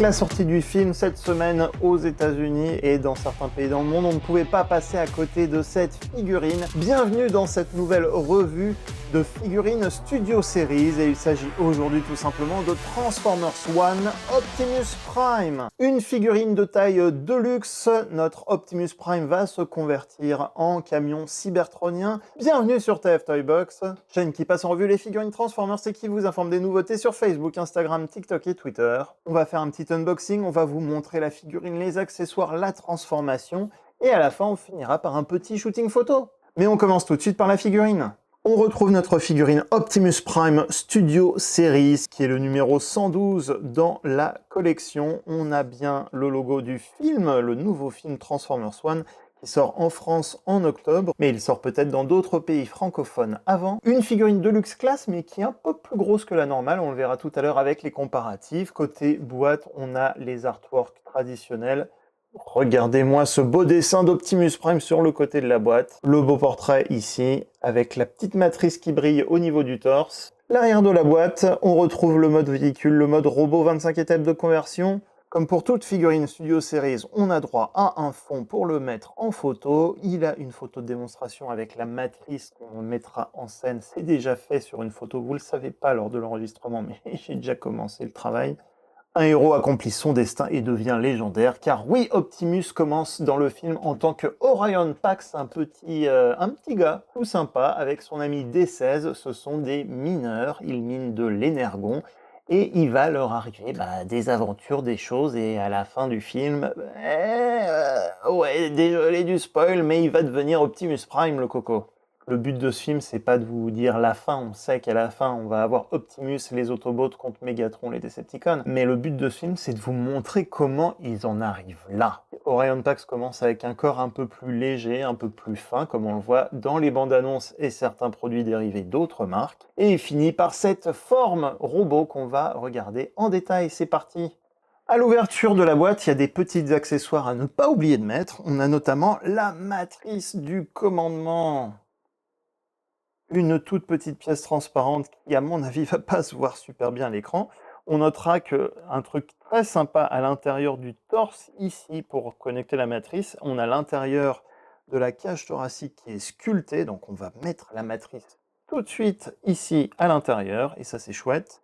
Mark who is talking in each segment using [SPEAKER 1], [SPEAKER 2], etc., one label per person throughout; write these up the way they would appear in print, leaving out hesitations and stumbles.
[SPEAKER 1] Avec la sortie du film cette semaine aux États-Unis et dans certains pays dans le monde, on ne pouvait pas passer à côté de cette figurine. Bienvenue dans cette nouvelle revue de figurines Studio Series et il s'agit aujourd'hui tout simplement de Transformers One Optimus Prime. Une figurine de taille deluxe, notre Optimus Prime va se convertir en camion cybertronien. Bienvenue sur TF Toy Box, chaîne qui passe en revue les figurines Transformers et qui vous informe des nouveautés sur Facebook, Instagram, TikTok et Twitter. On va faire un petit unboxing, on va vous montrer la figurine, les accessoires, la transformation et à la fin on finira par un petit shooting photo. Mais on commence tout de suite par la figurine. On retrouve notre figurine Optimus Prime Studio Series, qui est le numéro 112 dans la collection. On a bien le logo du film, le nouveau film Transformers One, qui sort en France en octobre, mais il sort peut-être dans d'autres pays francophones avant. Une figurine Deluxe Class, mais qui est un peu plus grosse que la normale, on le verra tout à l'heure avec les comparatifs. Côté boîte, on a les artworks traditionnels. Regardez-moi ce beau dessin d'Optimus Prime sur le côté de la boîte. Le beau portrait ici, avec la petite matrice qui brille au niveau du torse. L'arrière de la boîte, on retrouve le mode véhicule, le mode robot 25 étapes de conversion. Comme pour toute figurine Studio Series, on a droit à un fond pour le mettre en photo. Il a une photo de démonstration avec la matrice qu'on mettra en scène. C'est déjà fait sur une photo, vous ne le savez pas lors de l'enregistrement, mais j'ai déjà commencé le travail. Un héros accomplit son destin et devient légendaire, car oui, Optimus commence dans le film en tant que Orion Pax, un petit gars tout sympa, avec son ami D16, ce sont des mineurs, ils minent de l'énergon, et il va leur arriver des aventures, des choses, et à la fin du film, ouais, désolé du spoil, mais il va devenir Optimus Prime, le coco. Le but de ce film, c'est pas de vous dire la fin, on sait qu'à la fin, on va avoir Optimus, les Autobots contre Megatron, les Decepticons, mais le but de ce film, c'est de vous montrer comment ils en arrivent là. Orion Pax commence avec un corps un peu plus léger, un peu plus fin, comme on le voit dans les bandes annonces et certains produits dérivés d'autres marques, et il finit par cette forme robot qu'on va regarder en détail. C'est parti! À l'ouverture de la boîte, il y a des petits accessoires à ne pas oublier de mettre. On a notamment la matrice du commandement. Une toute petite pièce transparente qui, à mon avis, va pas se voir super bien à l'écran. On notera qu'un truc très sympa à l'intérieur du torse, ici, pour connecter la matrice, on a l'intérieur de la cage thoracique qui est sculptée, donc on va mettre la matrice tout de suite ici à l'intérieur, et ça c'est chouette.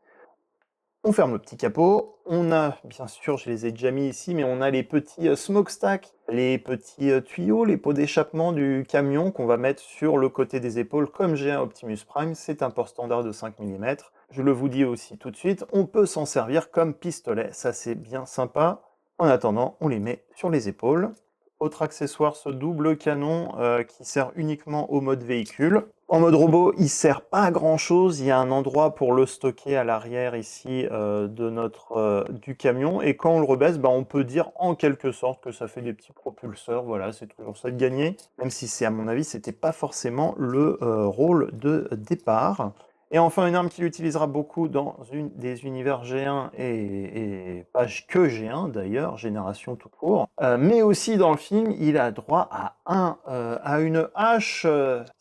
[SPEAKER 1] On ferme le petit capot, on a, bien sûr, je les ai déjà mis ici, mais on a les petits smokestacks, les petits tuyaux, les pots d'échappement du camion qu'on va mettre sur le côté des épaules, comme j'ai un Optimus Prime, c'est un port standard de 5 mm. Je le vous dis aussi tout de suite, on peut s'en servir comme pistolet, ça c'est bien sympa. En attendant, on les met sur les épaules. Autre accessoire, ce double canon qui sert uniquement au mode véhicule. En mode robot, il sert pas à grand chose, il y a un endroit pour le stocker à l'arrière ici du camion, et quand on le rebaisse, on peut dire en quelque sorte que ça fait des petits propulseurs, voilà, c'est toujours ça de gagner, même si c'est à mon avis, c'était pas forcément le rôle de départ. Et enfin, une arme qu'il utilisera beaucoup dans des univers G1 et pas que G1 d'ailleurs, Génération tout court, mais aussi dans le film, il a droit à une hache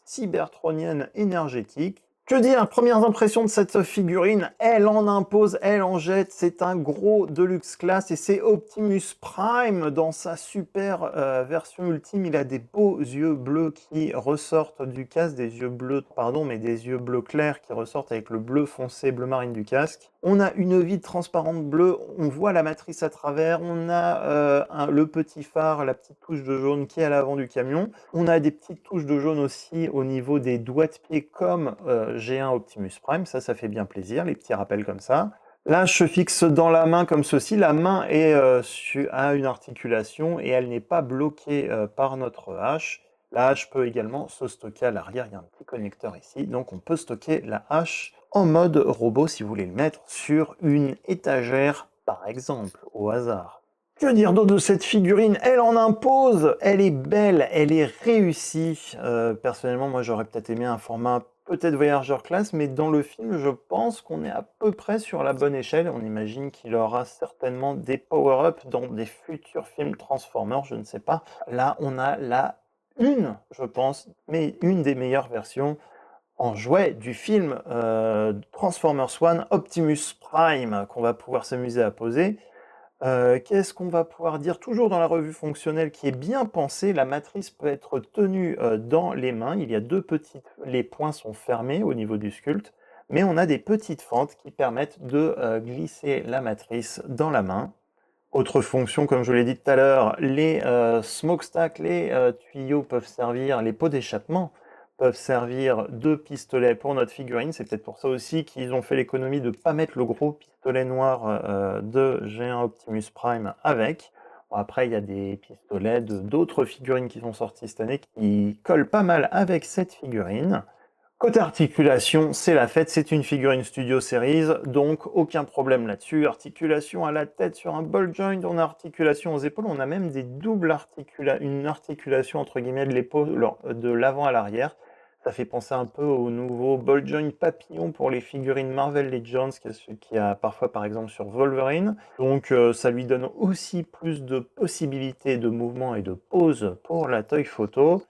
[SPEAKER 1] cybertronienne énergétique. Que dire, premières impressions de cette figurine, elle en impose, elle en jette, c'est un gros Deluxe Class et c'est Optimus Prime dans sa super version ultime. Il a des beaux yeux bleus qui ressortent du casque, des yeux bleus clairs qui ressortent avec le bleu foncé, bleu marine du casque. On a une vitre transparente bleue, on voit la matrice à travers, on a le petit phare, la petite touche de jaune qui est à l'avant du camion. On a des petites touches de jaune aussi au niveau des doigts de pied comme G1 Optimus Prime, ça fait bien plaisir, les petits rappels comme ça. Là, je fixe dans la main comme ceci, la main a une articulation et elle n'est pas bloquée par notre hache. La hache peut également se stocker à l'arrière, il y a un petit connecteur ici, donc on peut stocker la hache en mode robot si vous voulez le mettre sur une étagère, par exemple, au hasard. Que dire d'autre de cette figurine? Elle en impose, elle est belle, elle est réussie. Personnellement, moi j'aurais peut-être aimé un format peut-être Voyager Class, mais dans le film, je pense qu'on est à peu près sur la bonne échelle. On imagine qu'il aura certainement des power-up dans des futurs films Transformers, je ne sais pas. Là, on a je pense, mais une des meilleures versions en jouet du film Transformers One Optimus Prime qu'on va pouvoir s'amuser à poser. Qu'est-ce qu'on va pouvoir dire? Toujours dans la revue fonctionnelle qui est bien pensée, la matrice peut être tenue, dans les mains. Il y a 2 petites les poings sont fermés au niveau du sculpte, mais on a des petites fentes qui permettent de, glisser la matrice dans la main. Autre fonction, comme je l'ai dit tout à l'heure, les smokestacks, les tuyaux peuvent servir, les pots d'échappement peuvent servir de pistolet pour notre figurine. C'est peut-être pour ça aussi qu'ils ont fait l'économie de ne pas mettre le gros pistolet noir de G1 Optimus Prime avec. Bon, après, il y a des pistolets d'autres figurines qui sont sorties cette année qui collent pas mal avec cette figurine. Côté articulation, c'est la fête, c'est une figurine Studio Series, donc aucun problème là-dessus. Articulation à la tête sur un ball joint, on a articulation aux épaules, on a même des une articulation entre guillemets de l'épaule de l'avant à l'arrière. Ça fait penser un peu au nouveau ball joint papillon pour les figurines Marvel Legends, qui a parfois par exemple sur Wolverine. Donc ça lui donne aussi plus de possibilités de mouvement et de pose pour la toy photo.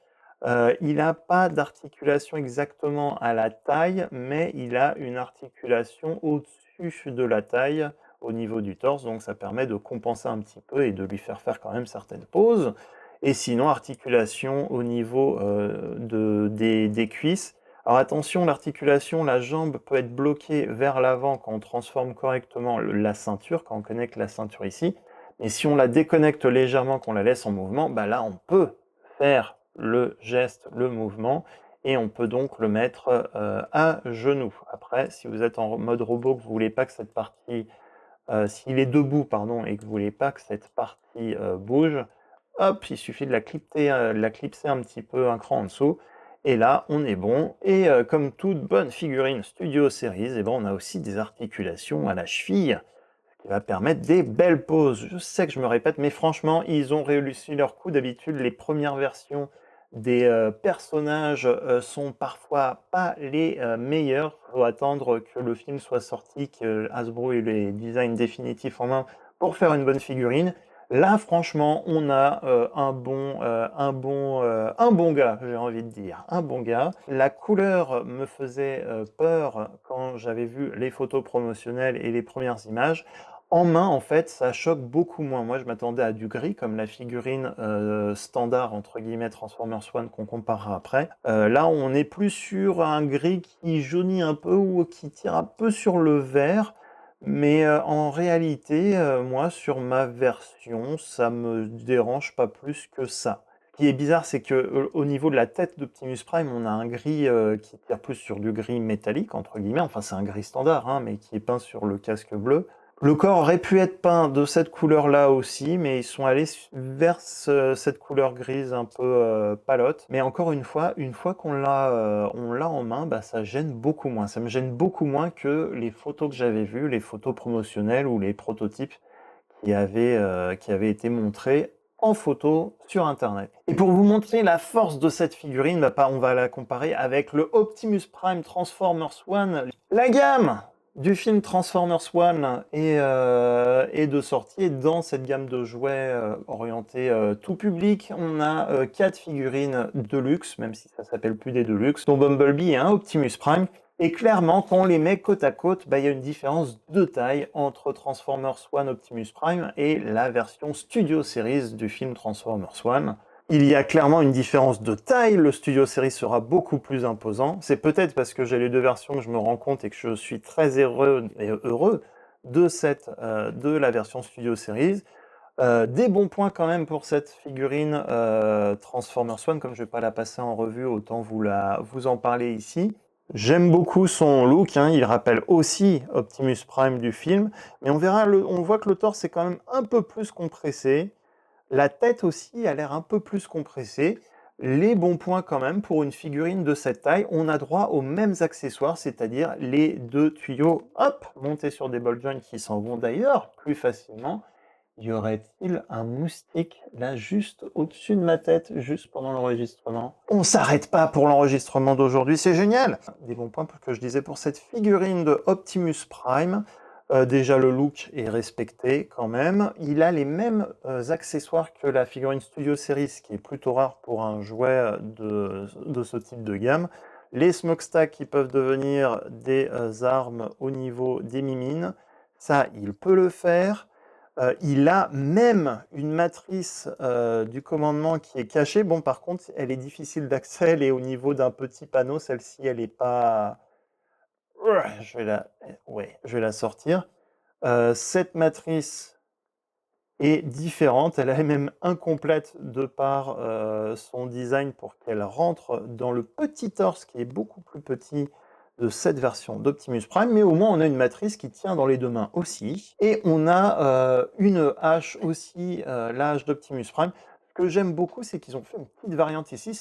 [SPEAKER 1] Il n'a pas d'articulation exactement à la taille, mais il a une articulation au-dessus de la taille, au niveau du torse, donc ça permet de compenser un petit peu et de lui faire quand même certaines poses. Et sinon, articulation au niveau des cuisses. Alors attention, l'articulation, la jambe peut être bloquée vers l'avant quand on transforme correctement la ceinture, quand on connecte la ceinture ici. Mais si on la déconnecte légèrement, qu'on la laisse en mouvement, bah là on peut faire le geste, le mouvement, et on peut donc le mettre à genoux. Après, si vous êtes en mode robot, que vous voulez pas que cette partie, s'il est debout, pardon, et que vous voulez pas que cette partie bouge, hop, il suffit de la clipser un petit peu un cran en dessous, et là, on est bon. Et comme toute bonne figurine Studio Series, eh ben, on a aussi des articulations à la cheville, qui va permettre des belles poses. Je sais que je me répète, mais franchement, ils ont réussi leur coup. D'habitude, les premières versions des personnages sont parfois pas les meilleurs. Il faut attendre que le film soit sorti, que Hasbro ait les designs définitifs en main pour faire une bonne figurine. Là, franchement, on a un bon gars, j'ai envie de dire, un bon gars. La couleur me faisait peur quand j'avais vu les photos promotionnelles et les premières images. En main, en fait, ça choque beaucoup moins. Moi, je m'attendais à du gris, comme la figurine standard, entre guillemets, Transformers One, qu'on comparera après. Là, on est plus sur un gris qui jaunit un peu ou qui tire un peu sur le vert. Mais en réalité, moi, sur ma version, ça me dérange pas plus que ça. Ce qui est bizarre, c'est que au niveau de la tête d'Optimus Prime, on a un gris qui tire plus sur du gris métallique, entre guillemets. Enfin, c'est un gris standard, hein, mais qui est peint sur le casque bleu. Le corps aurait pu être peint de cette couleur-là aussi, mais ils sont allés vers cette couleur grise un peu palote. Mais encore une fois on l'a en main, bah, ça gêne beaucoup moins. Ça me gêne beaucoup moins que les photos que j'avais vues, les photos promotionnelles ou les prototypes qui avaient été montrés en photo sur Internet. Et pour vous montrer la force de cette figurine, bah, on va la comparer avec le Optimus Prime Transformers One. La gamme du film Transformers One est de sortie dans cette gamme de jouets orientés tout public. On a 4 figurines Deluxe, même si ça s'appelle plus des Deluxe, dont Bumblebee et un Optimus Prime. Et clairement, quand on les met côte à côte, bah, y a une différence de taille entre Transformers One Optimus Prime et la version Studio Series du film Transformers One. Il y a clairement une différence de taille, le Studio Series sera beaucoup plus imposant. C'est peut-être parce que j'ai les deux versions que je me rends compte et que je suis très heureux de la version Studio Series. Des bons points quand même pour cette figurine Transformers One, comme je ne vais pas la passer en revue, autant vous en parler ici. J'aime beaucoup son look, hein, il rappelle aussi Optimus Prime du film, mais on voit que le torse est quand même un peu plus compressé. La tête aussi a l'air un peu plus compressée. Les bons points quand même, pour une figurine de cette taille, on a droit aux mêmes accessoires, c'est-à-dire les 2 tuyaux, hop, montés sur des ball joints qui s'en vont d'ailleurs plus facilement. Y aurait-il un moustique là juste au-dessus de ma tête, juste pendant l'enregistrement? On s'arrête pas pour l'enregistrement d'aujourd'hui, c'est génial! Des bons points que je disais pour cette figurine de Optimus Prime. Déjà le look est respecté quand même. Il a les mêmes accessoires que la figurine Studio Series, ce qui est plutôt rare pour un jouet de ce type de gamme. Les smokestacks qui peuvent devenir des armes au niveau des mimines, ça il peut le faire. Il a même une matrice du commandement qui est cachée. Bon, par contre, elle est difficile d'accès, elle est au niveau d'un petit panneau. Celle-ci, elle est pas... je vais la sortir. Cette matrice est différente, elle est même incomplète de par son design pour qu'elle rentre dans le petit torse qui est beaucoup plus petit de cette version d'Optimus Prime, mais au moins on a une matrice qui tient dans les deux mains aussi, et on a une hache aussi, la hache d'Optimus Prime. Ce que j'aime beaucoup, c'est qu'ils ont fait une petite variante ici,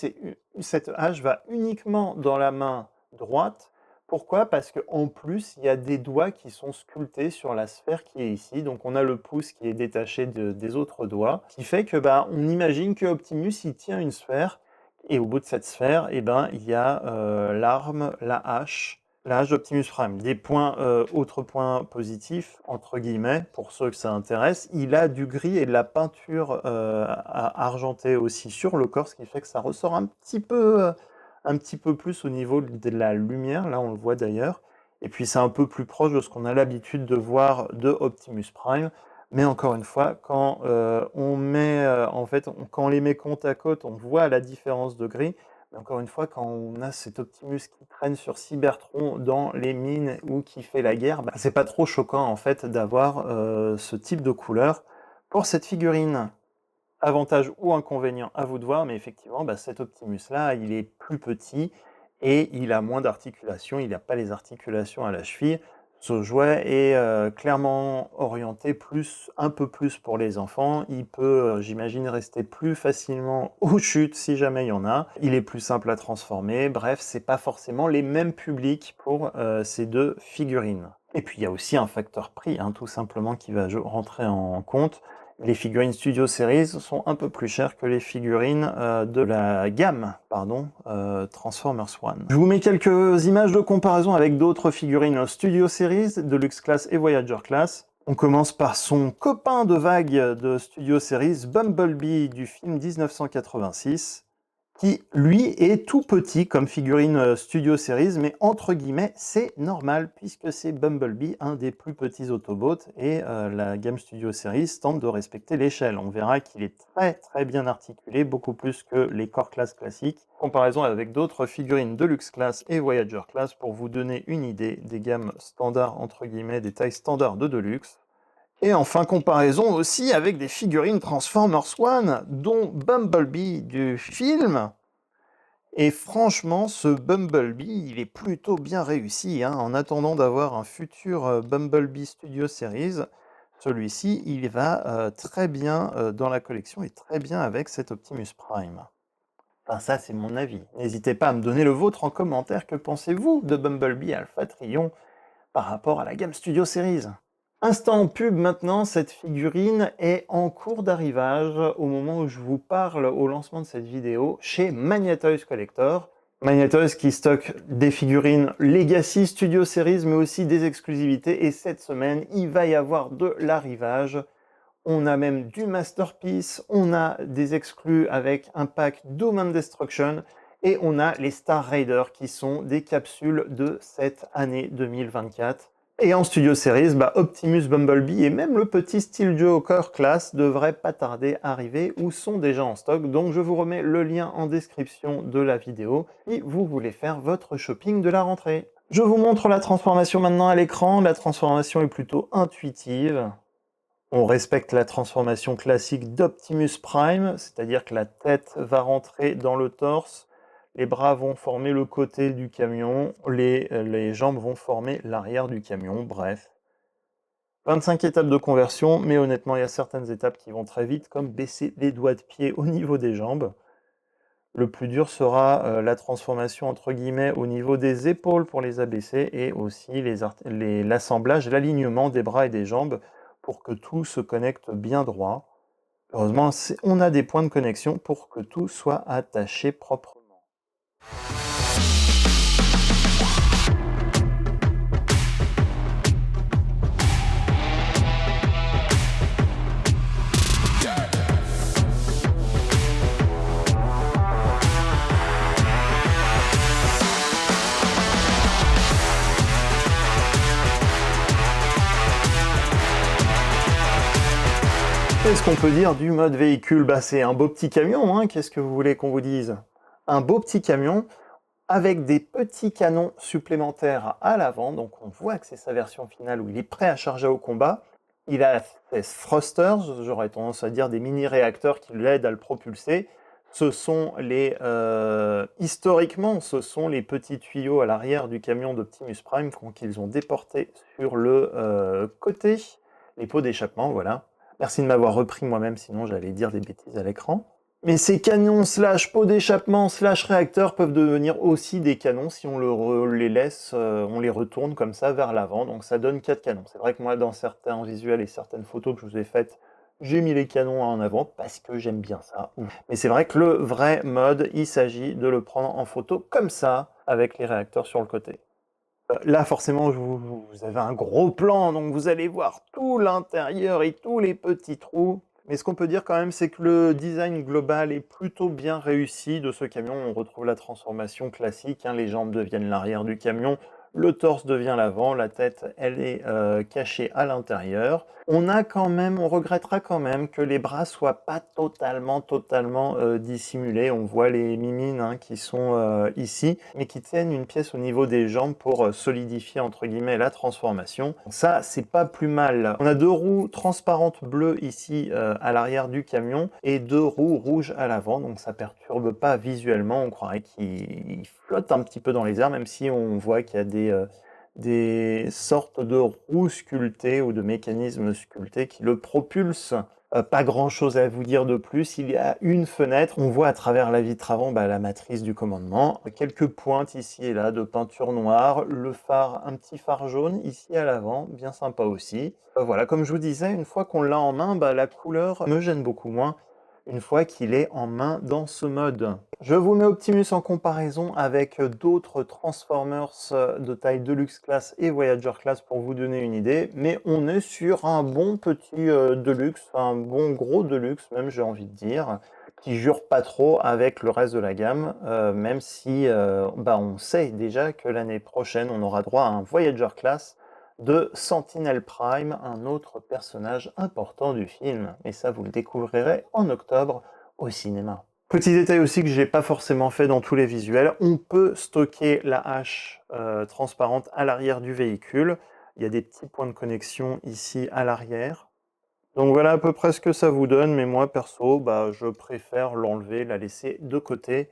[SPEAKER 1] cette hache va uniquement dans la main droite. Pourquoi? Parce qu'en plus, il y a des doigts qui sont sculptés sur la sphère qui est ici. Donc on a le pouce qui est détaché des autres doigts, ce qui fait que on imagine que Optimus il tient une sphère, et au bout de cette sphère, il y a l'arme, la hache d'Optimus Prime. Autres points positifs, entre guillemets, pour ceux que ça intéresse, il a du gris et de la peinture argentée aussi sur le corps, ce qui fait que ça ressort un petit peu plus au niveau de la lumière, là on le voit d'ailleurs, et puis c'est un peu plus proche de ce qu'on a l'habitude de voir de Optimus Prime, mais encore une fois, quand quand on les met côte à côte, on voit la différence de gris, mais encore une fois, quand on a cet Optimus qui traîne sur Cybertron dans les mines ou qui fait la guerre, c'est pas trop choquant en fait d'avoir ce type de couleur. Pour cette figurine, avantage ou inconvénient, à vous de voir, mais effectivement, cet Optimus-là, il est plus petit et il a moins d'articulations, il n'a pas les articulations à la cheville. Ce jouet est clairement orienté un peu plus pour les enfants. Il peut, j'imagine, rester plus facilement aux chutes si jamais il y en a. Il est plus simple à transformer. Bref, c'est pas forcément les mêmes publics pour ces deux figurines. Et puis il y a aussi un facteur prix, tout simplement, qui va rentrer en compte. Les figurines Studio Series sont un peu plus chères que les figurines de la gamme Transformers One. Je vous mets quelques images de comparaison avec d'autres figurines Studio Series, Deluxe Class et Voyager Class. On commence par son copain de vague de Studio Series, Bumblebee du film 1986, qui, lui, est tout petit comme figurine Studio Series, mais entre guillemets, c'est normal, puisque c'est Bumblebee, un des plus petits Autobots, et la gamme Studio Series tente de respecter l'échelle. On verra qu'il est très très bien articulé, beaucoup plus que les Core Class classiques, en comparaison avec d'autres figurines Deluxe Class et Voyager Class, pour vous donner une idée des gammes standards, entre guillemets, des tailles standards de Deluxe. Et enfin, comparaison aussi avec des figurines Transformers One, dont Bumblebee du film. Et franchement, ce Bumblebee, il est plutôt bien réussi. En attendant d'avoir un futur Bumblebee Studio Series, celui-ci, il va très bien dans la collection et très bien avec cet Optimus Prime. Enfin, ça, c'est mon avis. N'hésitez pas à me donner le vôtre en commentaire. Que pensez-vous de Bumblebee Alpha Trion par rapport à la gamme Studio Series? Instant pub maintenant, cette figurine est en cours d'arrivage au moment où je vous parle au lancement de cette vidéo chez Magnatoys Collector. Magnatoys qui stocke des figurines Legacy Studio Series mais aussi des exclusivités, et cette semaine il va y avoir de l'arrivage. On a même du Masterpiece, on a des exclus avec un pack Doom and Destruction, et on a les Star Raiders qui sont des capsules de cette année 2024. Et en Studio Series, Optimus, Bumblebee et même le petit Steel Joker Class devraient pas tarder à arriver ou sont déjà en stock. Donc je vous remets le lien en description de la vidéo si vous voulez faire votre shopping de la rentrée. Je vous montre la transformation maintenant à l'écran. La transformation est plutôt intuitive. On respecte la transformation classique d'Optimus Prime, c'est-à-dire que la tête va rentrer dans le torse. Les bras vont former le côté du camion, les jambes vont former l'arrière du camion, bref. 25 étapes de conversion, mais honnêtement, il y a certaines étapes qui vont très vite, comme baisser les doigts de pied au niveau des jambes. Le plus dur sera la transformation, entre guillemets, au niveau des épaules pour les abaisser, et aussi l'assemblage, l'alignement des bras et des jambes pour que tout se connecte bien droit. Heureusement, on a des points de connexion pour que tout soit attaché proprement. Qu'est-ce qu'on peut dire du mode véhicule? Bah, c'est un beau petit camion, hein, qu'est-ce que vous voulez qu'on vous dise? Un beau petit camion avec des petits canons supplémentaires à l'avant, donc on voit que c'est sa version finale où il est prêt à charger au combat. Il a ces thrusters, j'aurais tendance à dire des mini-réacteurs qui l'aident à le propulser. Ce sont historiquement, ce sont les petits tuyaux à l'arrière du camion d'Optimus Prime qu'ils ont déportés sur le côté, les pots d'échappement, voilà. Merci de m'avoir repris moi-même, sinon j'allais dire des bêtises à l'écran. Mais ces canons slash pots d'échappement slash réacteurs peuvent devenir aussi des canons si on les laisse, on les retourne comme ça vers l'avant, donc ça donne 4 canons. C'est vrai que moi, dans certains visuels et certaines photos que je vous ai faites, j'ai mis les canons en avant parce que j'aime bien ça. Mais c'est vrai que le vrai mode, il s'agit de le prendre en photo comme ça, avec les réacteurs sur le côté. Là, forcément, vous avez un gros plan, donc vous allez voir tout l'intérieur et tous les petits trous. Mais ce qu'on peut dire quand même, c'est que le design global est plutôt bien réussi de ce camion. On retrouve la transformation classique, hein, les jambes deviennent l'arrière du camion, le torse devient l'avant, la tête, elle est cachée à l'intérieur. On regrettera quand même que les bras soient pas totalement dissimulés. On voit les mimines, hein, qui sont ici, mais qui tiennent une pièce au niveau des jambes pour solidifier entre guillemets la transformation. Ça, c'est pas plus mal. On a 2 roues transparentes bleues ici à l'arrière du camion et 2 roues rouges à l'avant, donc ça perturbe pas visuellement. On croirait qu'il flotte un petit peu dans les airs, même si on voit qu'il y a des sortes de roues sculptées ou de mécanismes sculptés qui le propulsent. Pas grand chose à vous dire de plus, il y a une fenêtre, on voit à travers la vitre avant la matrice du commandement, quelques pointes ici et là de peinture noire, le phare, un petit phare jaune ici à l'avant, bien sympa aussi. Voilà, comme je vous disais, une fois qu'on l'a en main, la couleur me gêne beaucoup moins une fois qu'il est en main dans ce mode. Je vous mets Optimus en comparaison avec d'autres Transformers de taille Deluxe Class et Voyager Class pour vous donner une idée, mais on est sur un bon petit Deluxe, un bon gros Deluxe même, j'ai envie de dire, qui jure pas trop avec le reste de la gamme, même si on sait déjà que l'année prochaine on aura droit à un Voyager Class de Sentinel Prime, un autre personnage important du film. Et ça, vous le découvrirez en octobre au cinéma. Petit détail aussi que j'ai pas forcément fait dans tous les visuels, on peut stocker la hache transparente à l'arrière du véhicule. Il y a des petits points de connexion ici à l'arrière. Donc voilà à peu près ce que ça vous donne, mais moi perso, je préfère l'enlever, la laisser de côté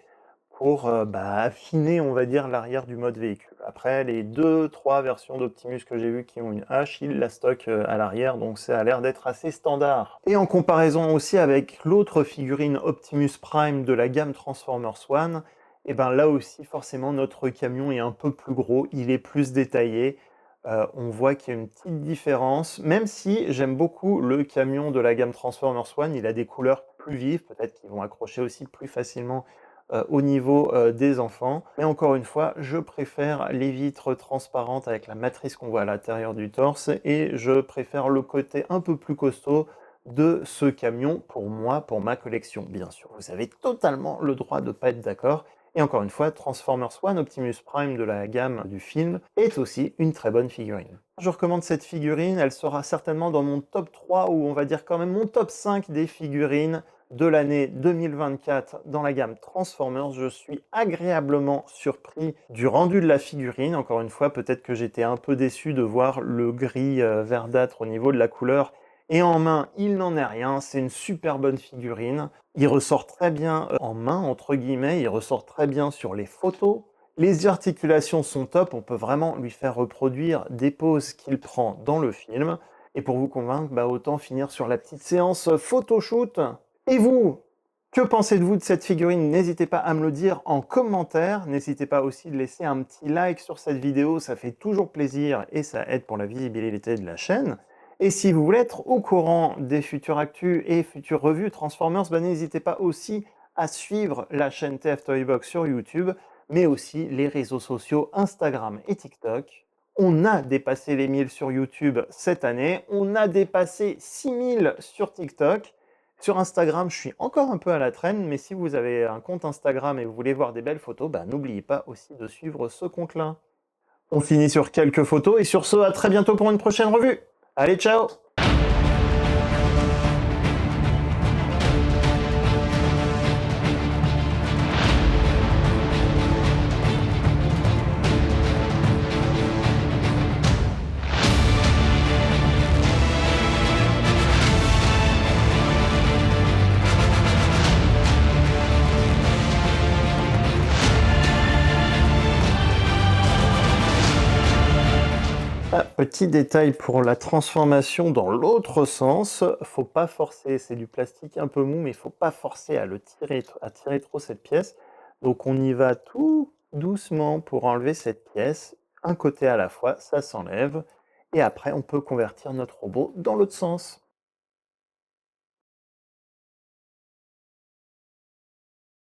[SPEAKER 1] pour affiner, on va dire, l'arrière du mode véhicule. Après, les 2-3 versions d'Optimus que j'ai vues qui ont une hache, ils la stockent à l'arrière, donc ça a l'air d'être assez standard. Et en comparaison aussi avec l'autre figurine Optimus Prime de la gamme Transformers One, et là aussi, forcément, notre camion est un peu plus gros, il est plus détaillé. On voit qu'il y a une petite différence, même si j'aime beaucoup le camion de la gamme Transformers One, il a des couleurs plus vives, peut-être qu'ils vont accrocher aussi plus facilement au niveau des enfants. Mais encore une fois, je préfère les vitres transparentes avec la matrice qu'on voit à l'intérieur du torse et je préfère le côté un peu plus costaud de ce camion pour moi, pour ma collection. Bien sûr, vous avez totalement le droit de ne pas être d'accord. Et encore une fois, Transformers One, Optimus Prime de la gamme du film, est aussi une très bonne figurine. Je recommande cette figurine, elle sera certainement dans mon top 3 ou on va dire quand même mon top 5 des figurines de l'année 2024 dans la gamme Transformers. Je suis agréablement surpris du rendu de la figurine. Encore une fois, peut-être que j'étais un peu déçu de voir le gris verdâtre au niveau de la couleur. Et en main, il n'en est rien. C'est une super bonne figurine. Il ressort très bien en main, entre guillemets. Il ressort très bien sur les photos. Les articulations sont top. On peut vraiment lui faire reproduire des poses qu'il prend dans le film. Et pour vous convaincre, autant finir sur la petite séance photoshoot. Et vous, que pensez-vous de cette figurine? N'hésitez pas à me le dire en commentaire. N'hésitez pas aussi de laisser un petit like sur cette vidéo, ça fait toujours plaisir et ça aide pour la visibilité de la chaîne. Et si vous voulez être au courant des futures actus et futures revues Transformers, n'hésitez pas aussi à suivre la chaîne TF Toybox sur YouTube, mais aussi les réseaux sociaux Instagram et TikTok. On a dépassé les 1000 sur YouTube cette année, on a dépassé 6000 sur TikTok. Sur Instagram, je suis encore un peu à la traîne, mais si vous avez un compte Instagram et vous voulez voir des belles photos, n'oubliez pas aussi de suivre ce compte-là. On finit sur quelques photos et sur ce, à très bientôt pour une prochaine revue. Allez, ciao! Petit détail pour la transformation dans l'autre sens, faut pas forcer, c'est du plastique un peu mou, mais il faut pas forcer à tirer trop cette pièce. Donc on y va tout doucement pour enlever cette pièce, un côté à la fois, ça s'enlève, et après on peut convertir notre robot dans l'autre sens.